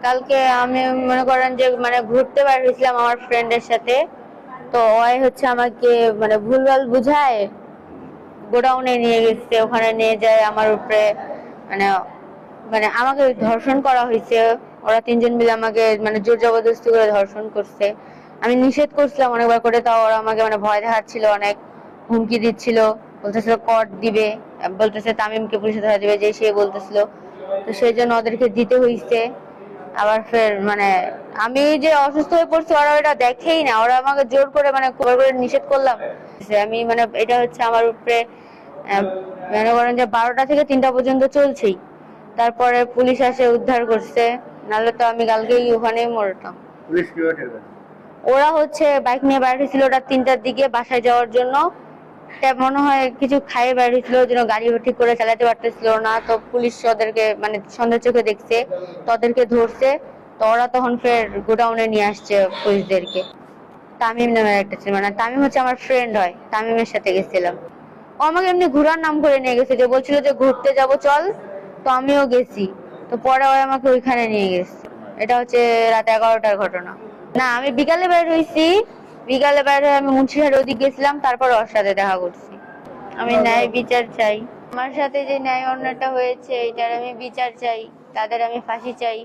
কালকে আমি মনে করেন যে মানে ঘুরতে বের হয়েছিলাম আমার ফ্রেন্ডের সাথে। তো ওই হচ্ছে আমাকে মানে ভুলভাল বুঝায় গোডাউনে নিয়ে গেছে, ওখানে নিয়ে যায় আমার উপরে মানে মানে আমাকে ধর্ষণ করা হয়েছে। ওরা তিনজন মিলে আমাকে মানে জোর জবরদস্তি করে ধর্ষণ করছে। আমি নিষেধ করছিলাম অনেকবার করে, তাও ওরা আমাকে মানে ভয় দেখাচ্ছিল, অনেক হুমকি দিচ্ছিল, বলতেছিল কট দিবে, বলতেছে তামিমকে পুলিশে ধরা দিবে, যে সে বলতেছিল। তো সেই জন্য ওদেরকে দিতে হইছে। আবার ফের মানে আমি যে অসুস্থ হয়ে পড়ছি ওরা ওটা দেখেই না, ওরা আমাকে জোর করে মানে করে নিষেধ করলাম। আমি মানে এটা হচ্ছে আমার উপরে মনে করেন যে 12টা থেকে 3টা পর্যন্ত চলছেই। তারপরে পুলিশ এসে উদ্ধার করছে, নাহলে তো আমি কালকেই ওখানেই মরতাম। পুলিশ কিভাবে ঠেকাচ্ছে? ওরা হচ্ছে বাইক নিয়ে বাইরে ছিল, ওটা 3টার দিকে বাসায় যাওয়ার জন্য। তা মনে হয় কিছু খাইয়ে বাইরে ছিল, ওই জন্য গাড়ি ঠিক করে চালাতে পারতেছিল না। তো পুলিশ ওদেরকে মানে সন্দেহ চোখে দেখছে, তো ওদেরকে ধরছে। তো ওরা তখন ফের গোডাউনে নিয়ে আসছে পুলিশদেরকে। তামিম নামের একটা ছিল, মানে তামিম হচ্ছে আমার ফ্রেন্ড হয়, তামিমের সাথে গেছিলাম। ও আমাকে এমনি ঘোরার নাম করে নিয়ে গেছে, যে বলছিল যে ঘুরতে যাব চল। তো আমিও গেছি। তো পরে ওই আমাকে ওইখানে নিয়ে গেছে। এটা হচ্ছে রাত 11টার ঘটনা। না, আমি বিকালে বের হয়েছি। বিকালে বের হয়ে আমি মুন্সিহার ওদিক গেছিলাম, তারপর ওর সাথে দেখা করছি। আমি ন্যায় বিচার চাই। আমার সাথে যে ন্যায় অন্যায়টা হয়েছে এটার আমি বিচার চাই, তাদের আমি ফাঁসি চাই।